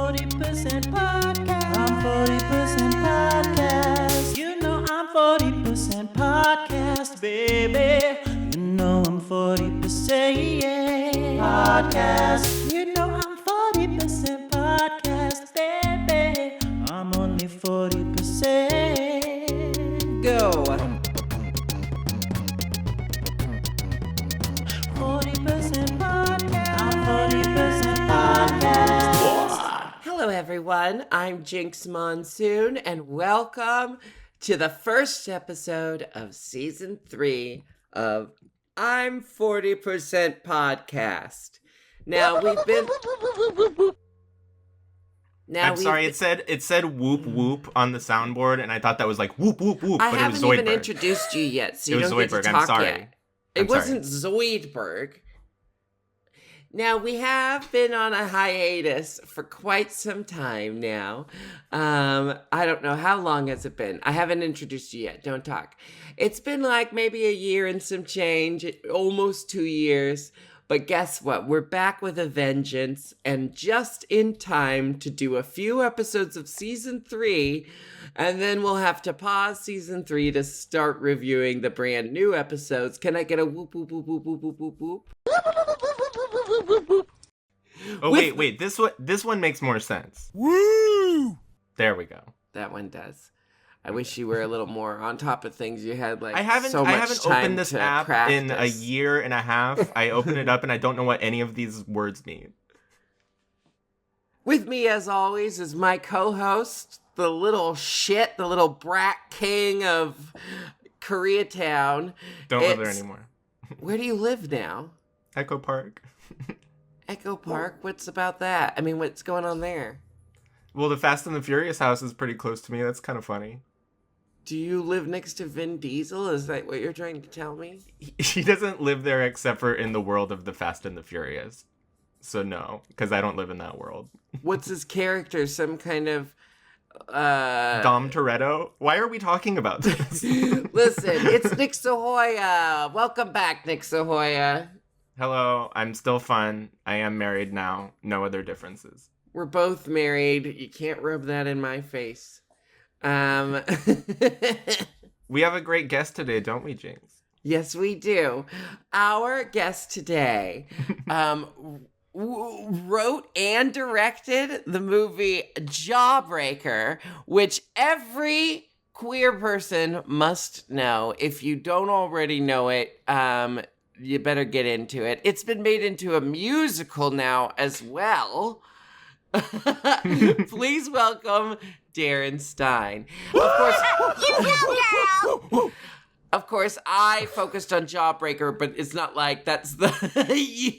40% podcast. I'm 40% podcast. You know I'm 40% podcast, baby. You know I'm 40% podcast. You know I'm 40% podcast, baby. I'm only 40%. Go. 40% podcast. I'm 40% podcast. Hello, everyone. I'm Jinkx Monsoon, and welcome to the first episode of Season 3 of I'm 40% Podcast. Now, we've been... I'm sorry, it said whoop whoop on the soundboard, and I thought that was like whoop whoop whoop, I but it was haven't even Zoidberg. Introduced you yet, so you It was don't get to Zoidberg, I'm talk sorry. yet. It I'm sorry. wasn't Zoidberg. Now, we have been on a hiatus for quite some time now. I don't know, how long has it been? I haven't introduced you yet, don't talk. It's been like maybe a year and some change, almost 2 years. But guess what? We're back with a vengeance, and just in time to do a few episodes of Season 3, and then we'll have to pause Season 3 to start reviewing the brand new episodes. Can I get a whoop, whoop, whoop, whoop, whoop, whoop, whoop, whoop? Oh, wait, this one makes more sense. Woo! There we go. That one does. I wish you were a little more on top of things. You had like I haven't time opened this to app practice. in a year and a half. I open it up and I don't know what any of these words mean. With me, as always, is my co-host, the little brat king of Koreatown. Don't live there anymore. Where do you live now? Echo Park. Echo Park? What's about that? I mean, what's going on there? Well, the Fast and the Furious house is pretty close to me. That's kind of funny. Do you live next to Vin Diesel? Is that what you're trying to tell me? He doesn't live there except for in the world of the Fast and the Furious. So no, because I don't live in that world. What's his character? Some kind of... Dom Toretto? Why are we talking about this? Listen, it's Nick Sahoyah. Welcome back, Nick Sahoyah. Hello, I'm still fun. I am married now. No other differences. We're both married. You can't rub that in my face. We have a great guest today, don't we, Jinkx? Yes, we do. Our guest today wrote and directed the movie Jawbreaker, which every queer person must know. If you don't already know it, you better get into it. It's been made into a musical now as well. Please welcome Darren Stein. Of course, I focused on Jawbreaker, but it's not like that's the...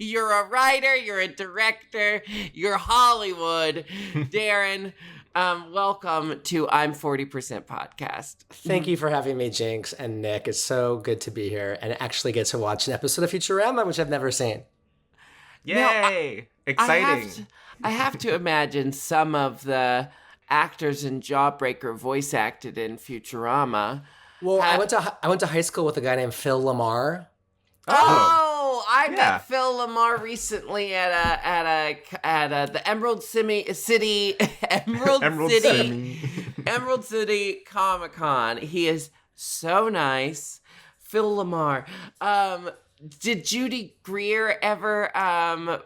You're a writer, you're a director, you're Hollywood. Darren, welcome to I'm 40% Podcast. Thank you for having me, Jinkx and Nick. It's so good to be here and actually get to watch an episode of Futurama, which I've never seen. Yay! Exciting. I have to imagine some of the actors in Jawbreaker voice acted in Futurama. Well, I went to high school with a guy named Phil Lamar. I met Phil Lamar recently at the Emerald City Comic-Con. He is so nice. Phil Lamar. Did Judy Greer ever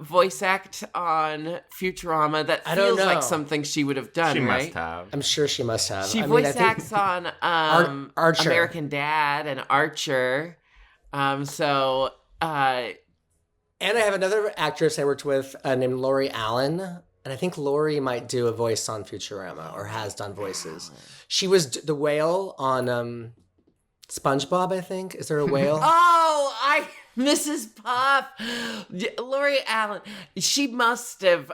voice act on Futurama? That feels like something she would have done, She right? must have. I'm sure she must have. She voice acts on Archer. American Dad and Archer. And I have another actress I worked with named Lori Allen. And I think Lori might do a voice on Futurama or has done voices. She was the whale on SpongeBob, I think. Is there a whale? Mrs. Puff, Lori Allen, she must have,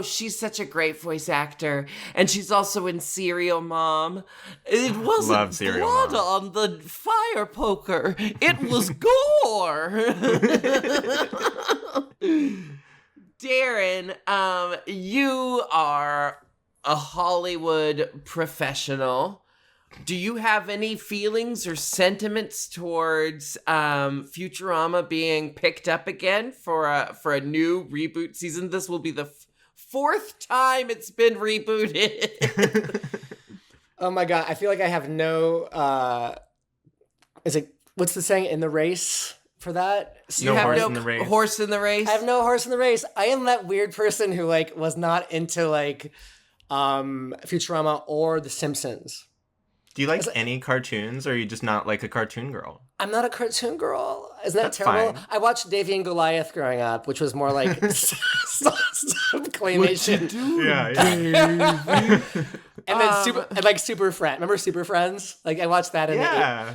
she's such a great voice actor, and she's also in Serial Mom. It wasn't blood on the fire poker, it was gore. Darren, you are a Hollywood professional. Do you have any feelings or sentiments towards Futurama being picked up again for a new reboot season? This will be the 4th time it's been rebooted. Oh my God. I feel like I have no, what's the saying, in the race for that? You have no horse in the race? I have no horse in the race. I am that weird person who like was not into like Futurama or The Simpsons. Do you like any cartoons, or are you just not like a cartoon girl? I'm not a cartoon girl. Isn't that That's terrible? fine. I watched Davy and Goliath growing up, which was more like claymation. Yeah. And then Super Friends. Remember Super Friends? Like I watched that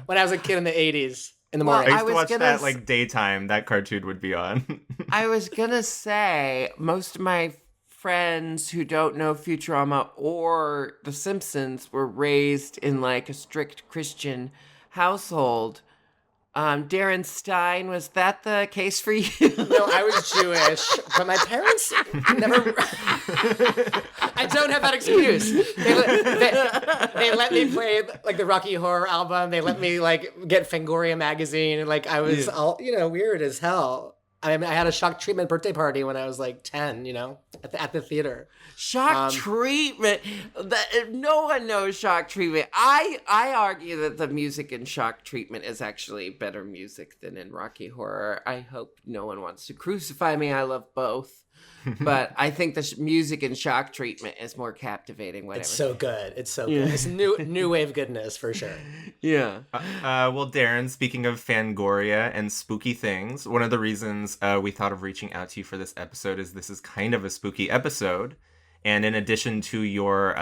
when I was a kid in the 80s in the morning. I used to watch that like daytime. That cartoon would be on. I was gonna say, most of my friends who don't know Futurama or The Simpsons were raised in like a strict Christian household. Darren Stein, was that the case for you? No, I was Jewish, but my parents never. I don't have that excuse. They let me play like the Rocky Horror album. They let me like get Fangoria magazine, and like I was all weird as hell. I mean, I had a shock treatment birthday party when I was like 10, at the theater. Shock treatment. No one knows shock treatment. I argue that the music in shock treatment is actually better music than in Rocky Horror. I hope no one wants to crucify me. I love both. But I think the music in shock treatment is more captivating. Whatever. It's so good. It's so good. It's new wave goodness for sure. Yeah. Well, Darren, speaking of Fangoria and spooky things, one of the reasons we thought of reaching out to you for this episode is this is kind of a spooky episode. And in addition to your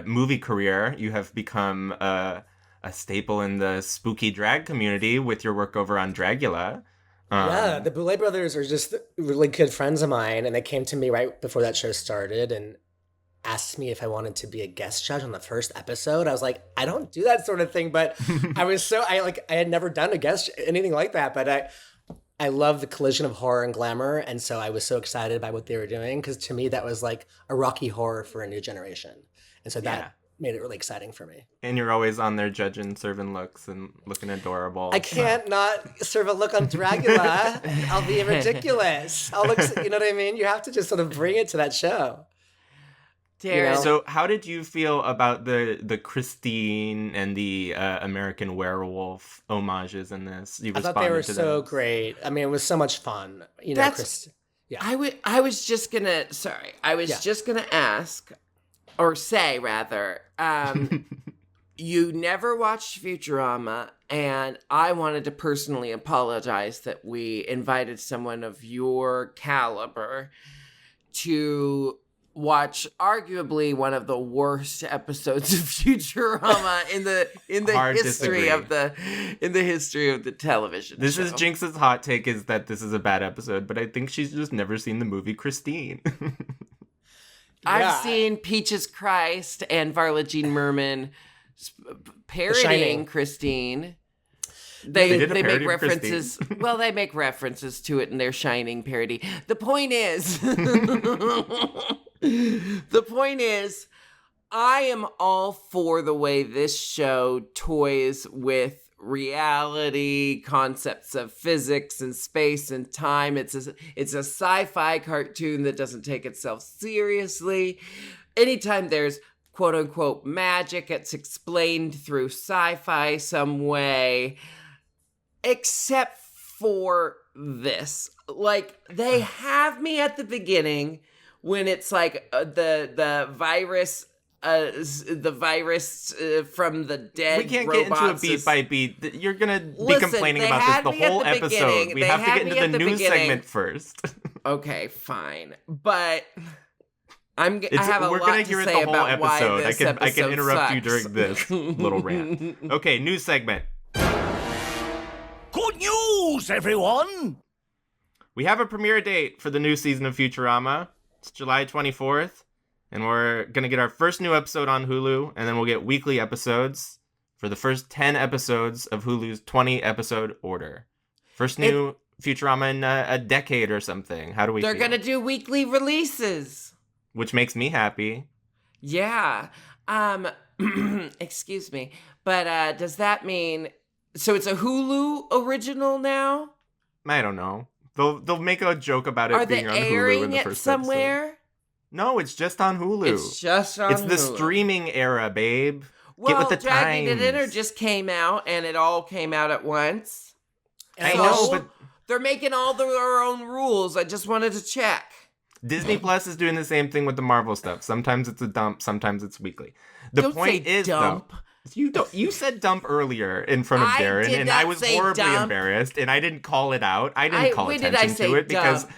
movie career, you have become a staple in the spooky drag community with your work over on Dragula. Yeah, the Boulet brothers are just really good friends of mine, and they came to me right before that show started and asked me if I wanted to be a guest judge on the first episode. I was like, I don't do that sort of thing, but I had never done anything like that, but I love the collision of horror and glamour, and so I was so excited by what they were doing, because to me that was like a Rocky Horror for a new generation, and so that made it really exciting for me. And you're always on there judging, serving looks and looking adorable. I can't not serve a look on Dragula. I'll be ridiculous. I'll look, you know what I mean? You have to just sort of bring it to that show. Darren. So how did you feel about the Christine and the American Werewolf homages in this? I thought they were so great. I mean, it was so much fun. I was just gonna ask, or say rather, you never watched Futurama, and I wanted to personally apologize that we invited someone of your caliber to watch arguably one of the worst episodes of Futurama in the history of the television This show. is Jinkx's hot take, is that this is a bad episode, but I think she's just never seen the movie Christine. I've seen Peaches Christ and Varla Jean Merman parodying Christine. They make references. Well, they make references to it in their Shining parody. The point is, I am all for the way this show toys with reality, concepts of physics and space and time. It's a sci-fi cartoon that doesn't take itself seriously. Anytime there's quote unquote magic, it's explained through sci-fi some way. Except for this. Like, they have me at the beginning when it's like the virus from the dead. We can't get into a beat by beat. You're gonna be complaining about this the whole episode. We have to get into the news segment first. Okay, fine, but I have a we're lot gonna to hear it say the whole about why episode. this I can interrupt sucks. you during this little rant. Okay, news segment. Good news, everyone! We have a premiere date for the new season of Futurama. It's July 24th. And we're going to get our first new episode on Hulu, and then we'll get weekly episodes for the first 10 episodes of Hulu's 20-episode order. First new Futurama in a decade or something. How do we feel? They're going to do weekly releases. Which makes me happy. Yeah. Excuse me. But does that mean... So it's a Hulu original now? I don't know. They'll make a joke about it being on Hulu in the first somewhere? episode. No, it's just on Hulu. It's just on It's the Hulu. streaming era, babe. Well, Get with the Dragging times. It In just came out, and it all came out at once. I So, know, but they're making all their own rules. I just wanted to check. Disney Plus is doing the same thing with the Marvel stuff. Sometimes it's a dump, sometimes it's weekly. The Don't point say is, dump. though, you said dump earlier in front of I Darren, did and not I was say horribly dump. embarrassed, and I didn't call it out. I didn't call when did attention I say to it because dump?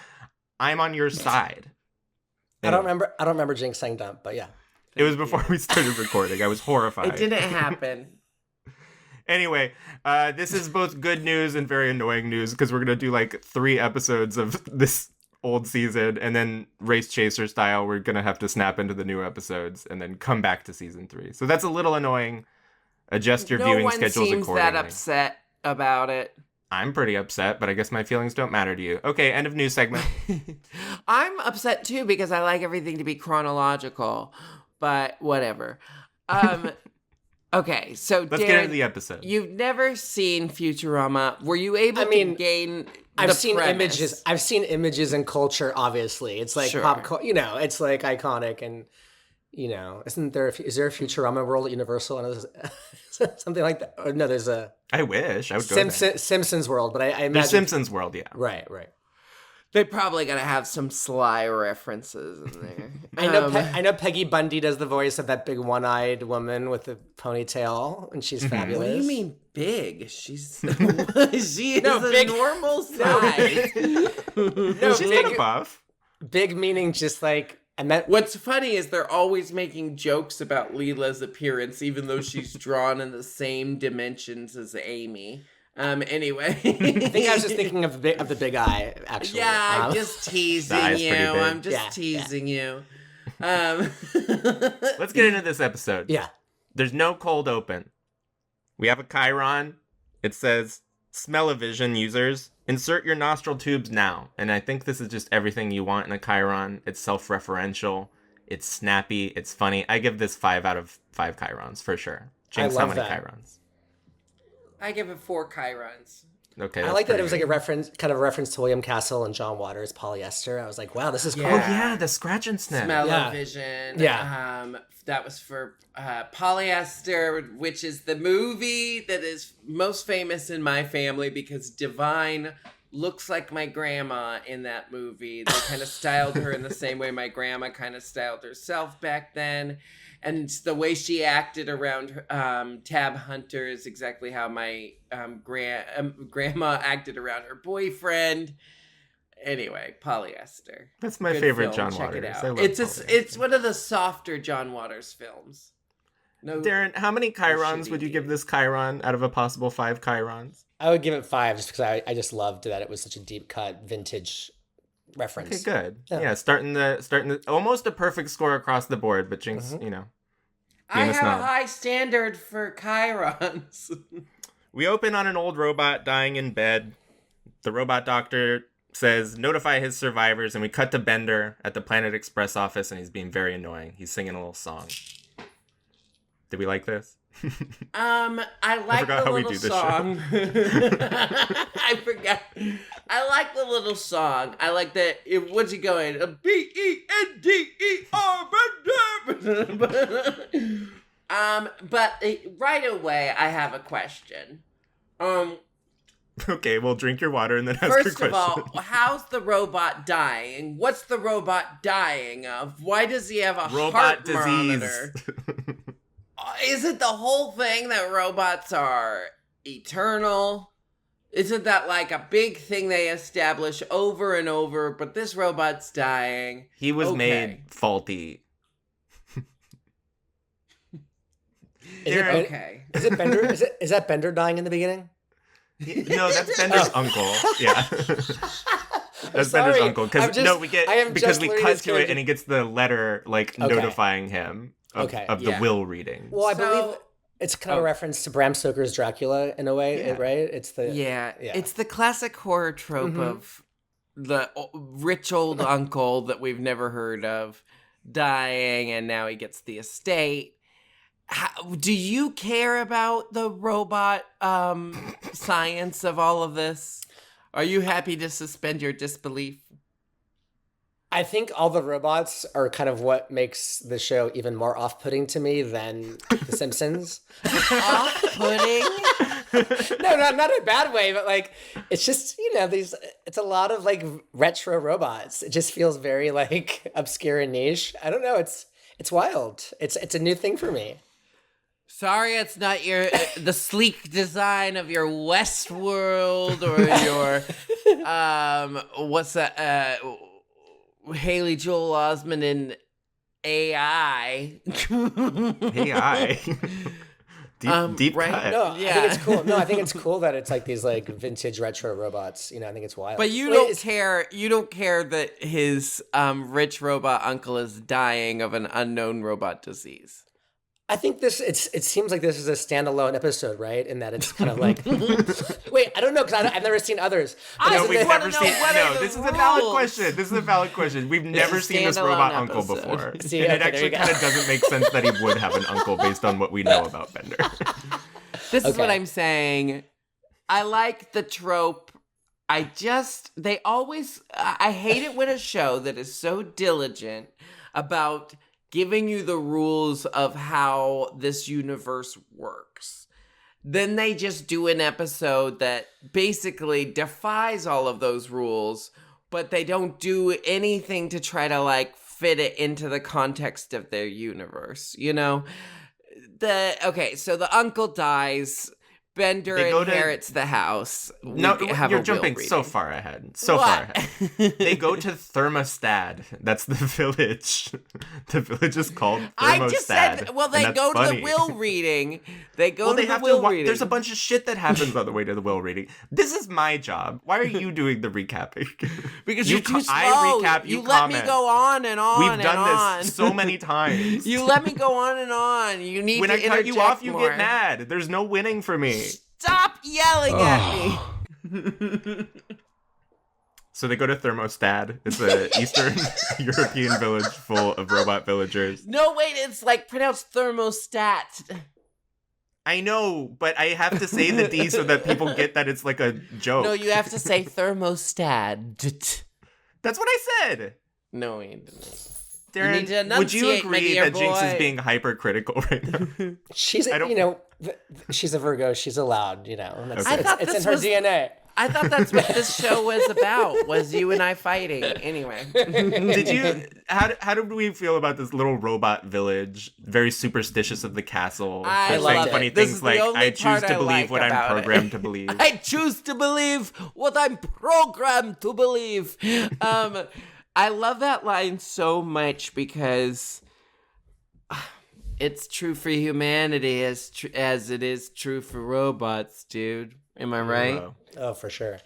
I'm on your side. I don't remember Jinkx saying dump, but yeah. It was before we started recording. I was horrified. It didn't happen. Anyway, this is both good news and very annoying news because we're going to do like 3 episodes of this old season, and then Race Chaser style, we're going to have to snap into the new episodes and then come back to season 3. So that's a little annoying. Adjust your viewing schedules No one seems accordingly. that upset about it. I'm pretty upset, but I guess my feelings don't matter to you. Okay, end of news segment. I'm upset too because I like everything to be chronological, but whatever. Okay, so Let's Darren, get into the episode. You've never seen Futurama. Were you able to gain I've the seen premise? images. I've seen images in culture. Obviously, it's like Sure. pop. It's like iconic, and is there a Futurama world at Universal? And something like that. Or no, there's a I wish. I would go there. Simpsons world, but I imagine There's Simpsons World, yeah. Right. They probably gotta have some sly references in there. I know Peggy Bundy does the voice of that big one-eyed woman with the ponytail, and she's fabulous. What do you mean big? She's she is big- a normal size. She's kind of buff. Big meaning just like I meant. What's funny is they're always making jokes about Leela's appearance, even though she's drawn in the same dimensions as Amy. Anyway. I think I was just thinking of the big eye, actually. Yeah, I'm just teasing eye's you. pretty big. I'm just teasing you. Let's get into this episode. Yeah. There's no cold open. We have a chyron. It says, smell-o-vision users, insert your nostril tubes now. And I think this is just everything you want in a chyron. It's self-referential. It's snappy. It's funny. I give this 5 out of 5 chyrons for sure. Jinkx, how many chyrons? I give it 4 chyrons. Okay, I like that it was like a reference to William Castle and John Waters' Polyester. I was like, wow, this is cool. Oh yeah, the scratch and sniff. Smell-o-vision. Yeah. That was for Polyester, which is the movie that is most famous in my family because Divine looks like my grandma in that movie. They kind of styled her in the same way my grandma kind of styled herself back then. And the way she acted around Tab Hunter is exactly how my grandma acted around her boyfriend. Anyway, Polyester. That's my Good favorite film. John Check Waters. it out. I love It's Polyester. one of the softer John Waters films. No, Darren, how many chyrons would you give this chyron out of a possible 5 chyrons? I would give it 5 just because I just loved that it was such a deep cut vintage reference. Okay, good. Yeah. Yeah, starting the almost a perfect score across the board, but Jinkx, I being a have snob. a high standard for chyrons. We open on an old robot dying in bed. The robot doctor says, notify his survivors, and we cut to Bender at the Planet Express office, and he's being very annoying. He's singing a little song. Did we like this? I like forgot the how we little do this song. I forgot. I like the little song. I like that. What's he going? Bender. But right away, I have a question. Okay, well, drink your water and then ask your First question. of all, how's the robot dying? What's the robot dying of? Why does he have a robot heart disease. monitor? Is it the whole thing that robots are eternal? Isn't that like a big thing they establish over and over? But this robot's dying. He was Okay. made faulty. Okay. Is it Bender? Is that Bender dying in the beginning? No, that's Bender's uncle. Yeah. That's Sorry. Bender's uncle. I'm Because just- we I am because just we learning cut this to it character. and he gets the letter like Okay. notifying him of the Yeah. will reading. Well, I So- believe it's kind of a reference to Bram Stoker's Dracula in a way, Yeah. right? It's the Yeah, Yeah. it's the classic horror trope of the rich old uncle that we've never heard of dying, and now he gets the estate. Do you care about the robot science of all of this? Are you happy to suspend your disbelief? I think all the robots are kind of what makes the show even more off-putting to me than The Simpsons. Off-putting? No, not in a bad way, but like, it's just, it's a lot of like retro robots. It just feels very like obscure and niche. I don't know. It's wild. It's a new thing for me. Sorry, it's not the sleek design of your Westworld or your what's that? Haley Joel Osment in AI. AI. Deep right? cut. No, Yeah. I think it's cool. No, I think it's cool that it's like these like vintage retro robots. I think it's wild. But you don't care. You don't care that his rich robot uncle is dying of an unknown robot disease. I think it seems like this is a standalone episode, right? In that it's kind of like, wait, I don't know, because I've never seen others. No, we've never know seen. what are No, the this is a valid rules. question. This is a valid question. We've never seen this standalone robot uncle episode. before, See, and it okay, actually there you kind of doesn't make sense that he would have an uncle based on what we know about Bender. This is what Okay. I'm saying. I like the trope. I hate it when a show that is so diligent about giving you the rules of how this universe works. Then they just do an episode that basically defies all of those rules, but they don't do anything to try to like fit it into the context of their universe, So the uncle dies. Bender They go to- inherits the house. No, We have you're a will jumping so reading. far ahead. What? They go to Thermostad. That's the village. The village is called Thermostad. I just said, well, they and that's go to funny. the will reading. They go Well, to they the have will to. reading. There's a bunch of shit that happens on the way to the will reading. This is my job. Why are you doing the recapping? Because you you're too slow. I recap. You let comment. me go on and on We've and done on. this so many times. You let me go on and on. You need when to I cut you off, you more. get mad. There's no winning for me. Stop yelling at me. So they go to Thermostad. It's an Eastern European village full of robot villagers. No, wait, it's like pronounced thermostat. I know, but I have to say the D so that people get that it's like a joke. No, you have to say thermostat. That's what I said. No, you didn't. Darren, need to would you enunciate, my agree dear that Jinkx is boy. being hypercritical right now? she's, I don't- she's a Virgo. She's allowed, and it's, Okay. I thought it's in this her was- DNA. I thought that's what this show was about, was you and I fighting. Anyway. Did you? How did we feel about this little robot village? Very superstitious of the castle. I They're loved saying it. funny This things is the like, only "I choose part to I believe like what I'm about it. programmed to believe." I choose to believe what I'm programmed to believe. I love that line so much because it's true for humanity as it is true for robots, dude. Am I right? Wow. Oh, for sure.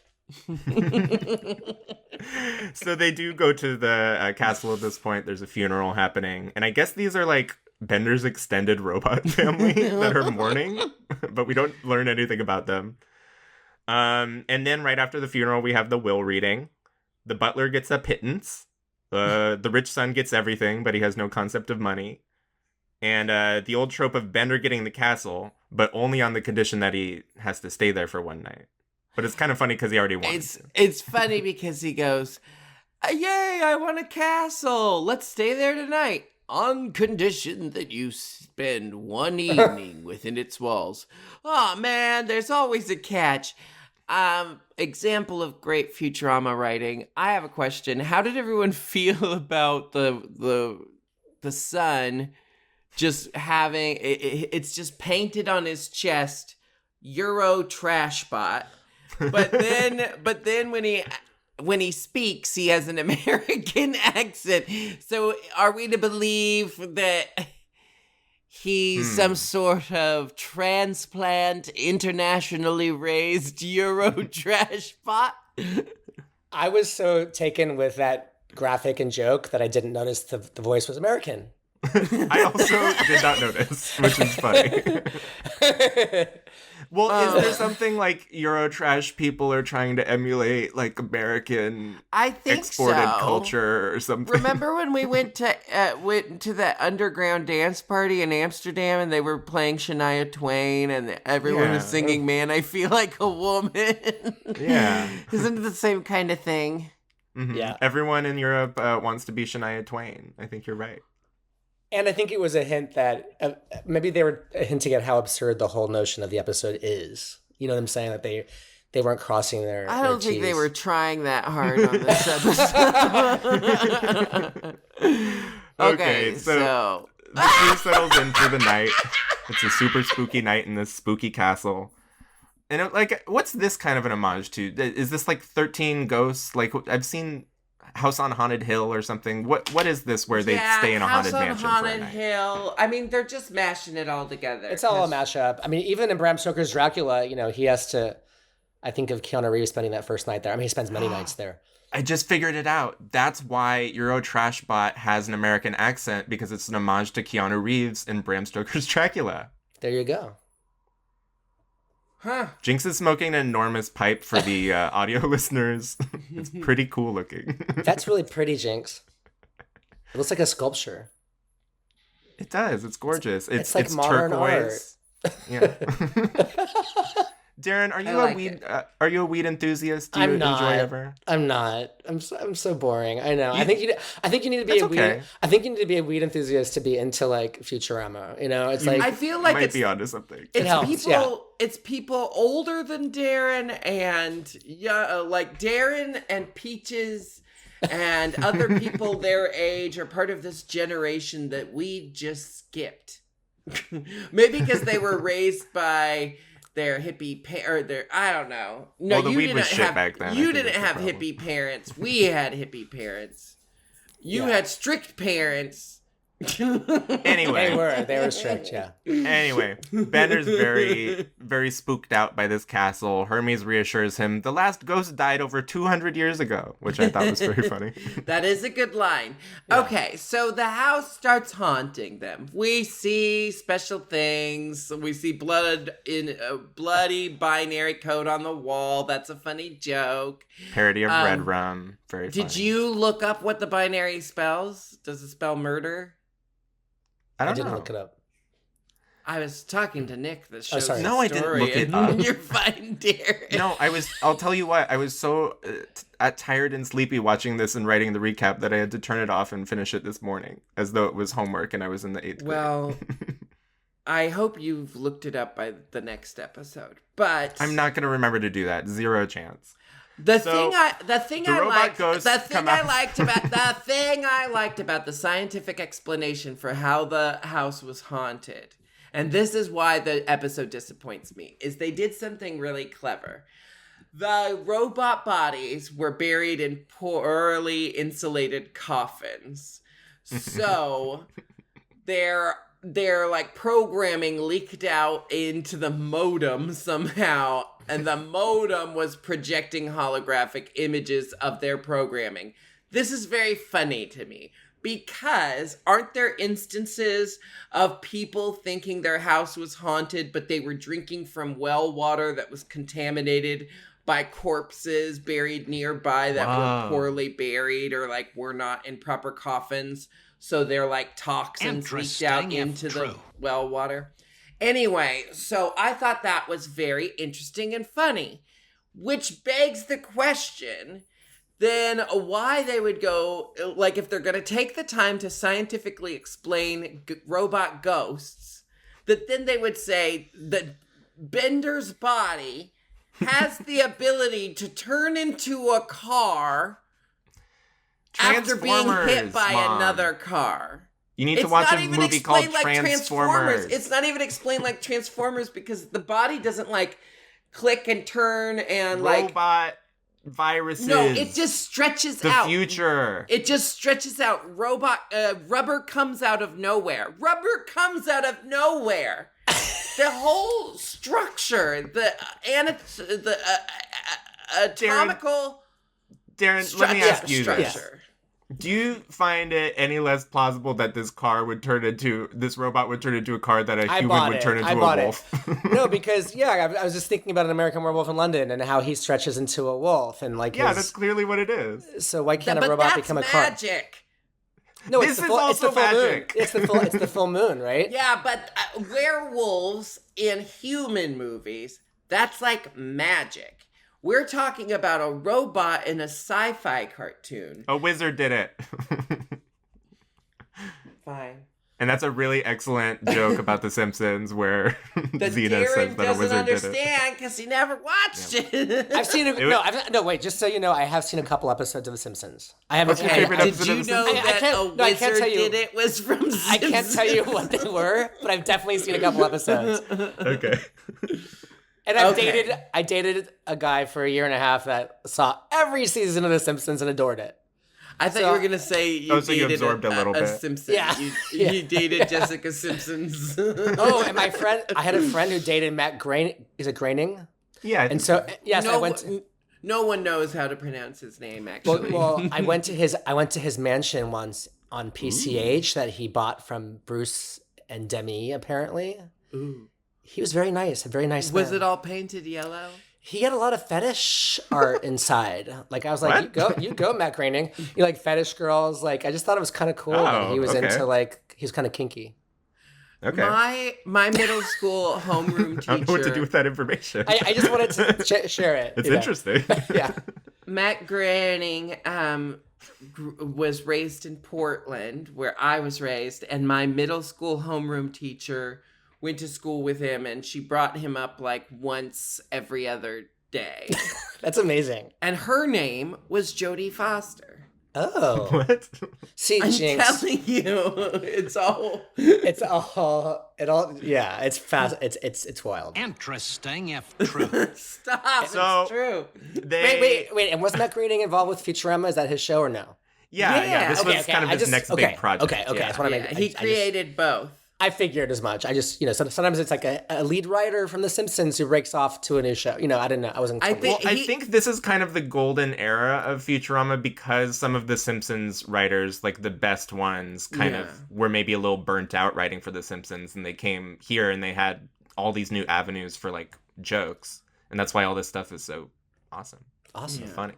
So they do go to the castle at this point. There's a funeral happening, and I guess these are like Bender's extended robot family that are mourning, but we don't learn anything about them. And then right after the funeral, we have the will reading. The butler gets a pittance. The rich son gets everything, but he has no concept of money. And the old trope of Bender getting the castle, but only on the condition that he has to stay there for one night. But it's kind of funny because he already won. It's funny because he goes, "Yay, I want a castle. Let's stay there tonight on condition that you spend one evening within its walls." Oh man, there's always a catch. Example of great Futurama writing. I have a question. How did everyone feel about the son just having it's just painted on his chest, Euro trash bot. But then when he speaks, he has an American accent. So are we to believe that he's some sort of transplant, internationally raised Euro trash bot? I was so taken with that graphic and joke that I didn't notice the voice was American. I also did not notice, which is funny. Well, is there something like Eurotrash people are trying to emulate like American I think exported so. culture or something? Remember when we went to that underground dance party in Amsterdam and they were playing Shania Twain and everyone was Yeah. singing "Man, I Feel Like a Woman"? Yeah. Isn't it the same kind of thing? Mhm. Yeah. Everyone in Europe wants to be Shania Twain. I think you're right. And I think it was a hint that maybe they were hinting at how absurd the whole notion of the episode is. You know what I'm saying? That they weren't crossing their I don't think they T's. were trying that hard on this episode. Okay, so the crew settles in for the night. It's a super spooky night in this spooky castle. And what's this kind of an homage to? Is this like 13 Ghosts? Like I've seen House on Haunted Hill or something. What is this where they stay in a haunted mansion House on for a Haunted night? Hill. I mean, they're just mashing it all together. It's all a mashup. I mean, even in Bram Stoker's Dracula, he has to. I think of Keanu Reeves spending that first night there. I mean, he spends many nights there. I just figured it out. That's why Euro Trashbot has an American accent, because it's an homage to Keanu Reeves in Bram Stoker's Dracula. There you go. Huh. Jinkx is smoking an enormous pipe for the audio listeners. It's pretty cool looking. That's really pretty, Jinkx. It looks like a sculpture. It does. It's gorgeous. It's like modern turquoise. Yeah. Darren, are you a weed enthusiast? Do you enjoy ever? I'm not. I'm so boring. I know. I think you need to be That's okay. I think you need to be a weed enthusiast to be into like Futurama. It's like I feel like might be onto something. It's helps, people. yeah. It's people older than Darren and like Darren and Peaches and other people their age are part of this generation that we just skipped. Maybe because they were raised by their hippie or their I don't know. No, Well, the you weed didn't was shit have, back then. I You think didn't that's the have problem. hippie parents. We had hippie parents. You had strict parents. Anyway. they were strict, yeah. Anyway, Bender's very, very spooked out by this castle. Hermes reassures him the last ghost died over 200 years ago, which I thought was very funny. That is a good line. Yeah. Okay, so the house starts haunting them. We see special things. We see blood in a bloody binary code on the wall. That's a funny joke. Parody of Red Rum. Very funny. Did you look up what the binary spells? Does it spell murder? I didn't know. look it up. I was talking to Nick. The show. sorry. No, I didn't look it up. You're fine, dear. No, I'll tell you what, I was so tired and sleepy watching this and writing the recap that I had to turn it off and finish it this morning, as though it was homework and I was in the 8th grade. Well, I hope you've looked it up by the next episode, but I'm not going to remember to do that. Zero chance. The thing I liked about the scientific explanation for how the house was haunted, and this is why the episode disappoints me, is they did something really clever. The robot bodies were buried in poorly insulated coffins. So their like programming leaked out into the modem somehow, and the modem was projecting holographic images of their programming. This is very funny to me, because aren't there instances of people thinking their house was haunted, but they were drinking from well water that was contaminated by corpses buried nearby that were poorly buried or like were not in proper coffins? So they're like toxins leaked out into the well water. Anyway, so I thought that was very interesting and funny, which begs the question, then why they would go, like if they're going to take the time to scientifically explain robot ghosts, that then they would say that Bender's body has the ability to turn into a car after being hit by another car. You need to watch a movie called Transformers. It's not even explained like Transformers, because the body doesn't like click and turn and robot viruses. No, it just stretches out. The future. It just stretches out. Rubber comes out of nowhere. Rubber comes out of nowhere. The whole structure, the atomical. Darren, let me ask you this. Do you find it any less plausible that this robot would turn into a car that a human would turn into a wolf? No, because I was just thinking about An American Werewolf in London and how he stretches into a wolf and like that's clearly what it is. So why can't a robot become a car? Magic. No, it's the full magic. Moon. It's the full moon, right? Yeah, but werewolves in human movies, that's like magic. We're talking about a robot in a sci-fi cartoon. A wizard did it. Fine. And that's a really excellent joke about The Simpsons where That Xena says Darren that a wizard doesn't did it. understand because he never watched it. I've seen it. No, wait. Just so you know, I have seen a couple episodes of The Simpsons. I haven't. What's your favorite Did episode you of The know Simpsons? that a I can't wizard tell you. did it was from Simpsons? I can't tell you what they were, but I've definitely seen a couple episodes. Okay. And I dated a guy for a year and a half that saw every season of The Simpsons and adored it. I thought you were gonna say you so you dated absorbed a little bit. Simpson. Yeah. You dated Jessica Simpson's. Oh, and I had a friend who dated Matt Groening. Is it Groening? Yeah. And so, yes, I no, went. To, no one knows how to pronounce his name. Actually, well, I went to his mansion once on PCH that he bought from Bruce and Demi. Apparently, he was very nice. A very nice. Was man. it all painted yellow? He had a lot of fetish art inside. Like I was like, you go, Matt Groening. You like fetish girls. Like I just thought it was kind of cool that he was into like he was kind of kinky. Okay. My middle school homeroom teacher. I don't know what to do with that information. I just wanted to share it. It's interesting. Yeah. Matt Groening was raised in Portland, where I was raised, and my middle school homeroom teacher went to school with him, and she brought him up like once every other day. That's amazing. And her name was Jodie Foster. Oh. What? See, I'm Jinkx. telling you, it's all yeah, it's fast. It's wild. Interesting if true. Stop. So- it's true. Wait, and was Matt Groening involved with Futurama? Is that his show or no? Yeah. This Okay, was kind of his next big project. Okay. Yeah. That's what I mean. He created both. I figured as much. I just, sometimes it's like a lead writer from The Simpsons who breaks off to a new show. I didn't know. I wasn't. I think- I think this is kind of the golden era of Futurama because some of the Simpsons writers, like the best ones, kind of were maybe a little burnt out writing for the Simpsons, and they came here and they had all these new avenues for like jokes, and that's why all this stuff is so awesome. Awesome. And funny.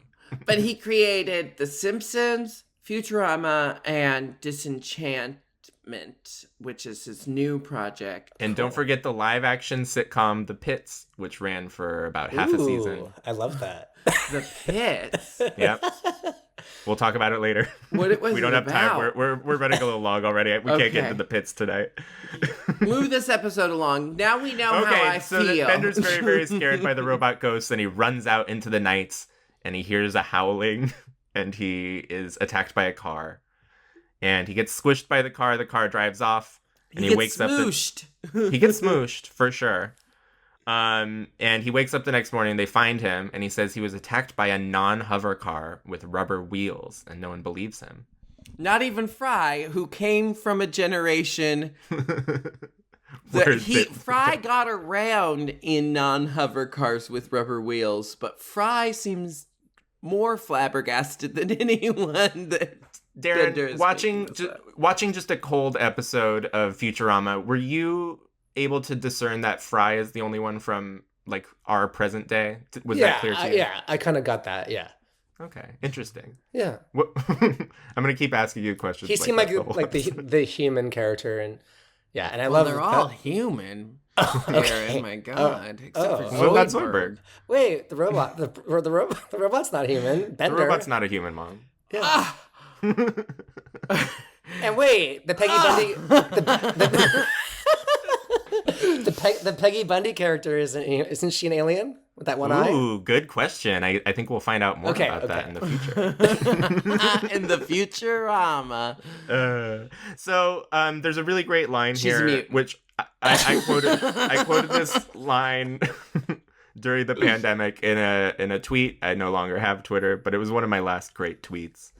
But he created The Simpsons, Futurama, and Disenchantment, which is his new project. And don't forget the live action sitcom The Pits, which ran for about half a season. Ooh, I love that. The Pits. Yep. We'll talk about it later. What was We don't it have time. about? We're running a little long already. We can't get Okay. into The Pits tonight. Move this episode along. Now we know how I so feel. Bender's very, very scared by the robot ghosts, and he runs out into the night, and he hears a howling, and he is attacked by a car. And he gets squished by the car drives off, and he wakes up. He gets smooshed, for sure. And he wakes up the next morning, they find him, and he says he was attacked by a non-hover car with rubber wheels, and no one believes him. Not even Fry, who came from a generation Fry got around in non-hover cars with rubber wheels, but Fry seems more flabbergasted than anyone that Bender Darren, is watching just a cold episode of Futurama, were you able to discern that Fry is the only one from like our present day? Was that clear to you? Yeah, I kind of got that. Yeah. Okay, interesting. Yeah. What, I'm gonna keep asking you questions. He seemed like that the whole episode. the human character, and yeah, and I Well, love. they're all human. Darren, my God. Except for What about Zoidberg. Zoidberg? Wait, the robot. The robot's not human. Bender. The robot's not a human, Mom. Yeah. And wait, the Peggy Bundy. The Peggy Bundy character isn't she an alien with that one eye? Ooh, good question. I think we'll find out more about that in the future. In the Futurama. So there's a really great line She's a here, mutant. which I quoted this line during the pandemic in a tweet. I no longer have Twitter, but it was one of my last great tweets.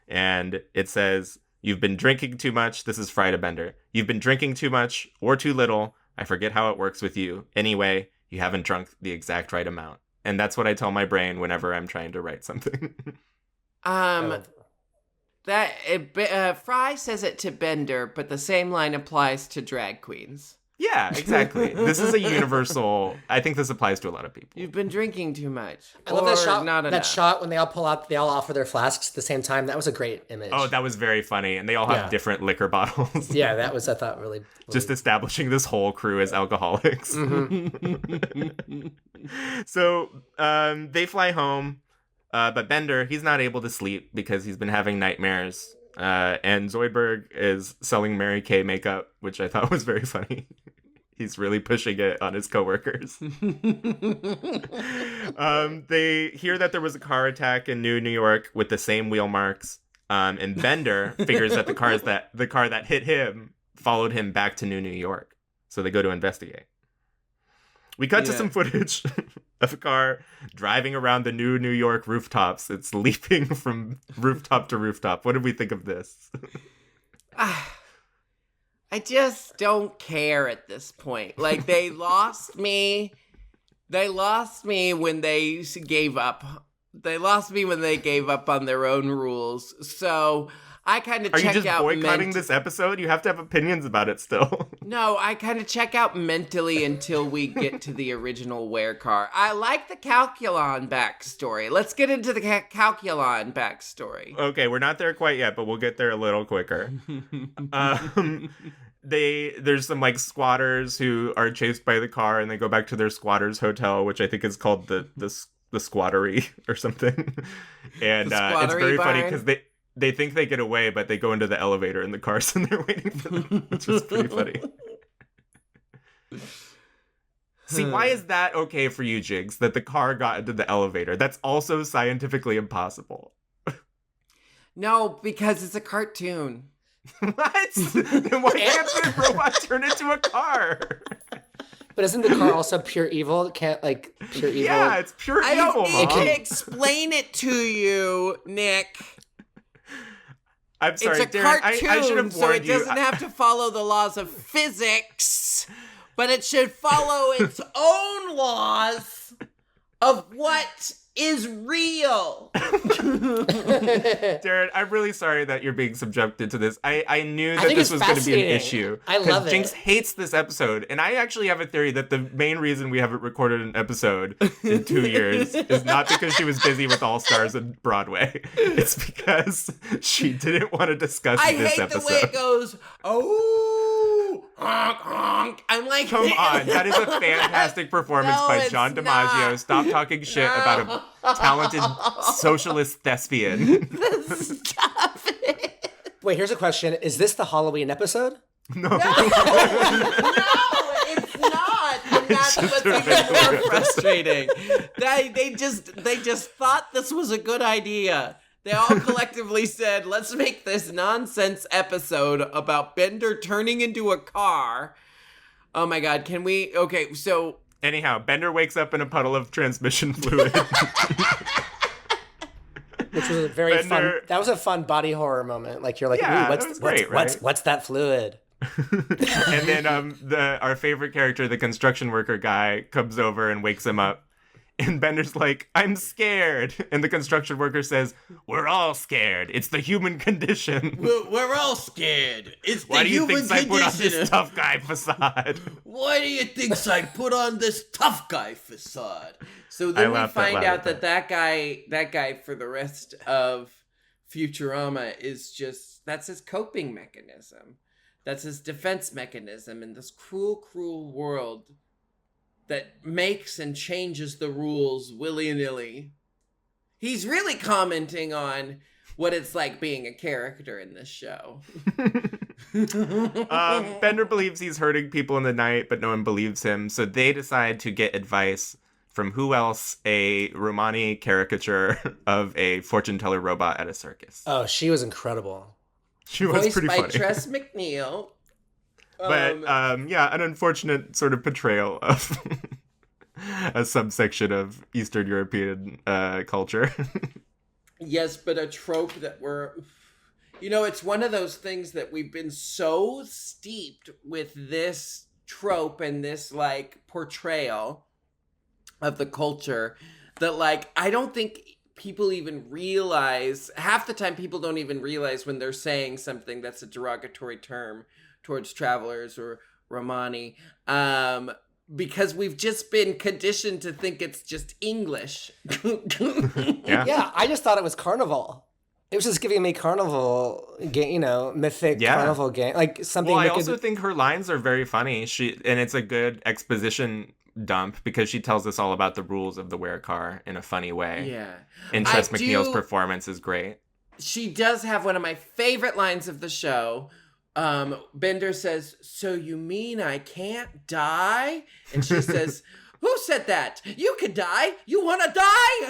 And it says, "You've been drinking too much." This is Fry to Bender. "You've been drinking too much or too little. I forget how it works with you. Anyway, you haven't drunk the exact right amount." And that's what I tell my brain whenever I'm trying to write something. Fry says it to Bender, but the same line applies to drag queens. Yeah, exactly. This is a universal. I think this applies to a lot of people. You've been drinking too much. I love that Or shot. Not That enough. shot when they all pull out, they all offer their flasks at the same time. That was a great image. Oh, that was very funny, and they all have Yeah. different liquor bottles. Yeah, that was, I thought, really Just establishing this whole crew as alcoholics. Mm-hmm. So they fly home, but Bender, he's not able to sleep because he's been having nightmares. And Zoidberg is selling Mary Kay makeup, which I thought was very funny. He's really pushing it on his coworkers. They hear that there was a car attack in New York with the same wheel marks. And Bender figures that the car that hit him followed him back to New York. So they go to investigate. We cut to some footage of a car driving around the New York rooftops. It's leaping from rooftop to rooftop. What did we think of this? I just don't care at this point. Like, they lost me. They lost me when they gave up. They lost me when they gave up on their own rules. So I kind of check out. Are you just boycotting this episode? You have to have opinions about it still. No, I kind of check out mentally until we get to the original Ware car. I like the Calculon backstory. Let's get into the Calculon backstory. Okay, we're not there quite yet, but we'll get there a little quicker. There's some like squatters who are chased by the car, and they go back to their squatters hotel, which I think is called the squattery or something. And it's very funny because they think they get away, but they go into the elevator in the cars and they're waiting for them, which is pretty funny. See, why is that okay for you, Jinkx, that the car got into the elevator? That's also scientifically impossible. No, because it's a cartoon. What? Then why can't the robot turn into a car? But isn't the car also pure evil? It can't, like, pure evil? Yeah, it's pure I evil, don't need Mom. to explain it to you, Nick. I'm sorry, It's a Darren. cartoon, I should have so warned it you. doesn't have to follow the laws of physics, but it should follow its own laws of what is real. Darren, I'm really sorry that you're being subjected to this. I knew that think this it's was going to be an fascinating. issue. I love it. Jinkx hates this episode, and I actually have a theory that the main reason we haven't recorded an episode in 2 years is not because she was busy with All Stars and Broadway. It's because she didn't want to discuss I this hate episode. the way it goes. Oh, honk, honk. I'm like, Come on, that is a fantastic performance No, by it's John DiMaggio. not. Stop talking shit about a talented socialist thespian. Stop it. Wait, here's a question. Is this the Halloween episode? No. No, it's not. And that's just what's a even regular more episode. frustrating. They just thought this was a good idea. They all collectively said, let's make this nonsense episode about Bender turning into a car. Oh my god, can we? Okay, so Anyhow, Bender wakes up in a puddle of transmission fluid. Which was a very fun. Bender- That was a fun body horror moment. Like, you're like, Yeah, ooh, that was great, right? what's that fluid? And then our favorite character, the construction worker guy, comes over and wakes him up. And Bender's like, I'm scared. And the construction worker says, we're all scared. It's the human condition. we're all scared. It's Why do you think I put on this tough guy facade? Why do you think I put on this tough guy facade? So I then we laughed out find loud out at that guy for the rest of Futurama is just, that's his coping mechanism. That's his defense mechanism in this cruel, cruel world that makes and changes the rules willy-nilly. He's really commenting on what it's like being a character in this show. Bender believes he's hurting people in the night, but no one believes him. So they decide to get advice from who else? A Romani caricature of a fortune teller robot at a circus. Oh, she was incredible. She was Voiced pretty by funny. Tress McNeil. But yeah, an unfortunate sort of portrayal of a subsection of Eastern European culture. Yes, but a trope that it's one of those things that we've been so steeped with this trope and this like portrayal of the culture that like I don't think people even realize, half the time people don't even realize when they're saying something that's a derogatory term towards travelers or Romani. Because we've just been conditioned to think it's just English. Yeah, I just thought it was Carnival. It was just giving me Carnival, mythic Carnival game, like something. Well, I also think her lines are very funny. And it's a good exposition dump because she tells us all about the rules of the werecar in a funny way. Yeah, and Tress MacNeille's performance is great. She does have one of my favorite lines of the show. Bender says, "So you mean I can't die?" And she says, "Who said that? You could die. You want to die?"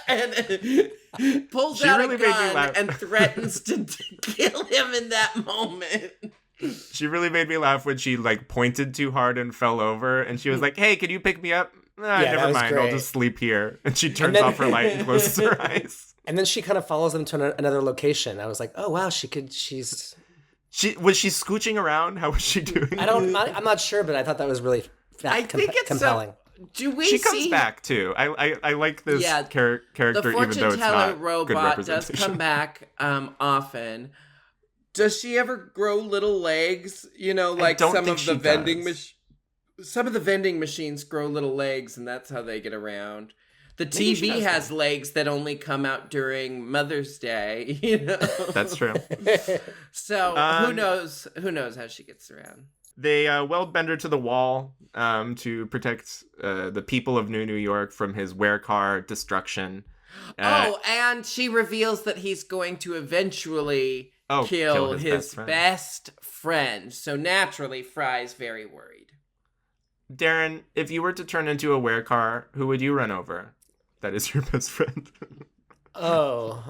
And pulls out a gun and threatens to kill him in that moment. She really made me laugh when she pointed too hard and fell over, and she was like, "Hey, can you pick me up?" Never mind. Great. I'll just sleep here. And she turns off her light and closes her eyes. And then she kind of follows them to another location. I was like, "Oh wow, she's." Was she scooching around? How was she doing? I'm not sure, but I thought that was really compelling. She comes back too. I like this character, the even though it's not robot good representation. does come back often. Does she ever grow little legs? Some of the vending machines grow little legs, and that's how they get around. The TV has legs that only come out during Mother's Day. That's true. So who knows? Who knows how she gets around? They weld Bender to the wall to protect the people of New York from his werecar destruction. And she reveals that he's going to eventually kill his best friend. So naturally, Fry's very worried. Darren, if you were to turn into a werecar, who would you run over? That is your best friend. Or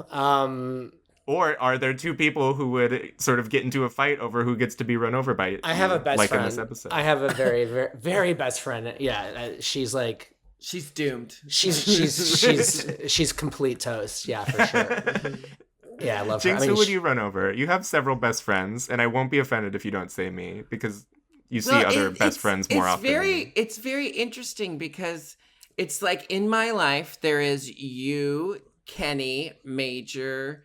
are there two people who would sort of get into a fight over who gets to be run over by? I have a best friend. In this episode. I have a very, very, very best friend. Yeah, she's doomed. She's complete toast. Yeah, for sure. Yeah, I love her. Jinkx, who would you run over? You have several best friends, and I won't be offended if you don't say me because you see other best friends more often. It's very interesting because it's in my life, there is you, Kenny, Major,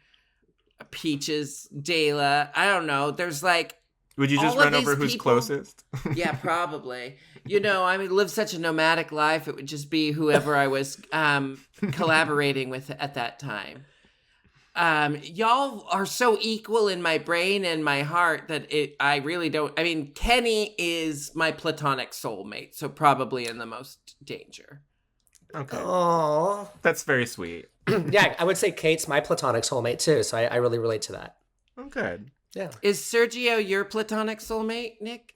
Peaches, Dayla. I don't know. There's Would you just run over who's closest? Yeah, probably. Live such a nomadic life. It would just be whoever I was collaborating with at that time. Y'all are so equal in my brain and my heart that I really don't. I mean, Kenny is my platonic soulmate, so probably in the most danger. Okay. Aww. That's very sweet. Yeah, I would say Kate's my platonic soulmate too, so I really relate to that. Oh, good. Yeah. Is Sergio your platonic soulmate, Nick?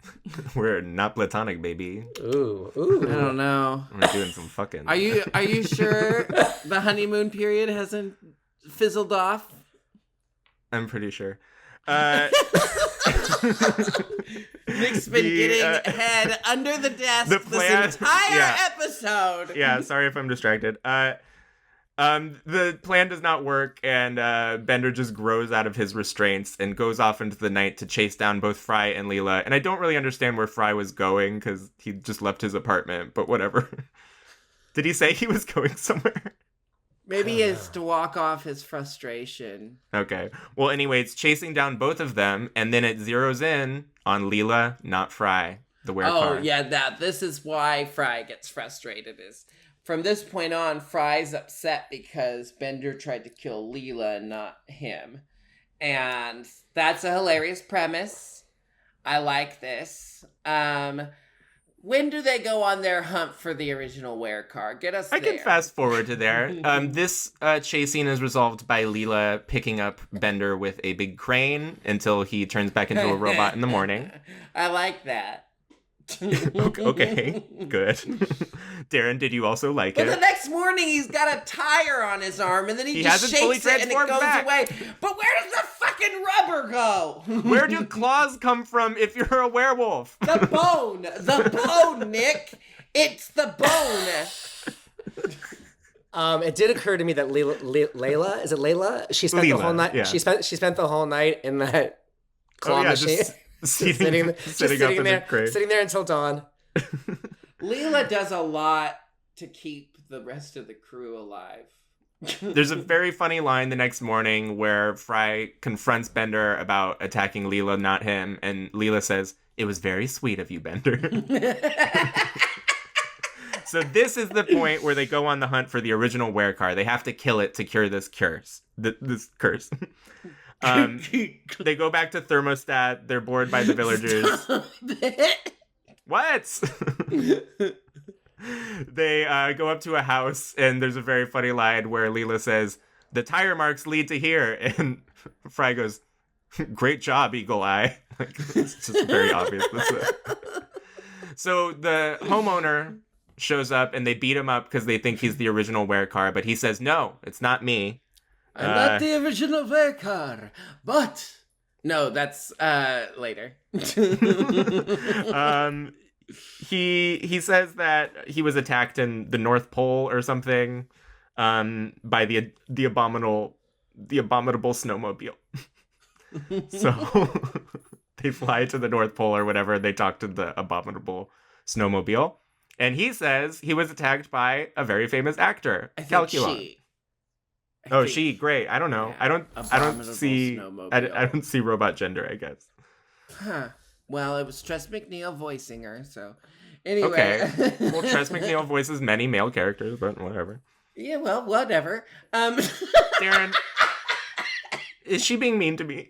We're not platonic, baby. Ooh. I don't know. We're doing some fucking. Are you sure the honeymoon period hasn't fizzled off? I'm pretty sure. Nick's been getting head under the desk this entire episode. Yeah, sorry if I'm distracted. The plan does not work, and Bender just grows out of his restraints and goes off into the night to chase down both Fry and Leela. And I don't really understand where Fry was going because he just left his apartment, but whatever. Did he say he was going somewhere? Maybe he has to walk off his frustration. Okay. Well, anyway, it's chasing down both of them, and then it zeroes in on Leela, not Fry, the werecar. Oh, yeah, this is why Fry gets frustrated. Is from this point on, Fry's upset because Bender tried to kill Leela and not him. And that's a hilarious premise. I like this. When do they go on their hunt for the original werecar? Get us there. I can fast forward to there. This chase scene is resolved by Leela picking up Bender with a big crane until he turns back into a robot in the morning. I like that. Okay, good. Darren, did you also like it? But the next morning, he's got a tire on his arm, and then he just shakes it, and it goes away. But where does the fucking rubber go? Where do claws come from if you're a werewolf? The bone, Nick. It's the bone. It did occur to me that Layla, is it Layla? She spent the whole night. Yeah. She spent the whole night in that claw machine. Just sitting there until dawn. Leela does a lot to keep the rest of the crew alive. There's a very funny line the next morning where Fry confronts Bender about attacking Leela, not him, and Leela says, "It was very sweet of you, Bender." So this is the point where they go on the hunt for the original werecar. They have to kill it to cure this curse. This curse. They go back to Thermostat. They're bored by the villagers. What? They go up to a house, and there's a very funny line where Leela says, "The tire marks lead to here," and Fry goes, "Great job, Eagle Eye." Like, it's just very obvious. So the homeowner shows up, and they beat him up because they think he's the original werecar, but he says, "No, it's not me. I'm not the original werecar, but..." No, that's later. He says that he was attacked in the North Pole or something by the abominable snowmobile. So they fly to the North Pole or whatever. They talk to the abominable snowmobile, and he says he was attacked by a very famous actor, Calculon. She. Great. I don't know. Yeah, I don't see. I don't see robot gender, I guess. Huh. Well, it was Tress MacNeille voicing her, so anyway. Okay. Well, Tress MacNeille voices many male characters, but whatever. Yeah, well, whatever. Darren, is she being mean to me?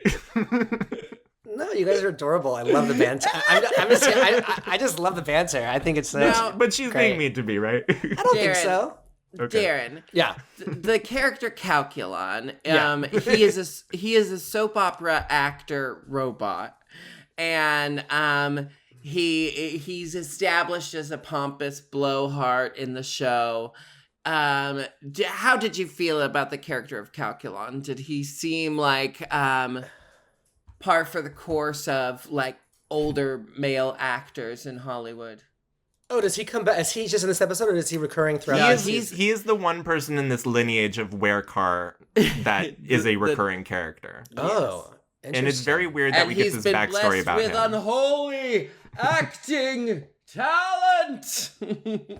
No, you guys are adorable. I love the banter. I just love the banter. I think it's but she's great. being mean to me, right? I don't think so. Okay. Darren. Yeah. The character Calculon, Yeah. he is a soap opera actor robot. And he's established as a pompous blowhard in the show. How did you feel about the character of Calculon? Did he seem like par for the course of like older male actors in Hollywood? Oh, does he come back? Is he just in this episode, or is he recurring throughout? He is the one person in this lineage of werecar that is a recurring character. Oh. And it's very weird that we get this backstory about him. With unholy acting talent.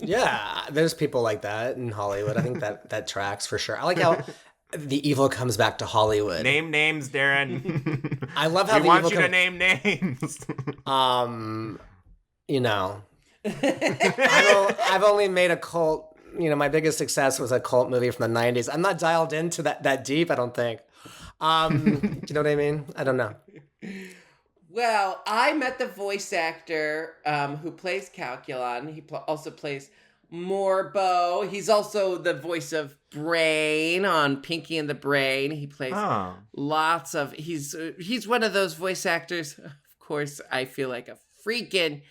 Yeah, there's people like that in Hollywood. I think that tracks for sure. I like how the evil comes back to Hollywood. Name names, Darren. I love how we want you to name names. You know, I've only made a cult. You know, my biggest success was a cult movie from the 90s. I'm not dialed into that deep, I don't think. Do you know what I mean? I don't know. Well, I met the voice actor who plays Calculon. He also plays Morbo. He's also the voice of Brain on Pinky and the Brain. He plays lots of... He's one of those voice actors. Of course, I feel like a freaking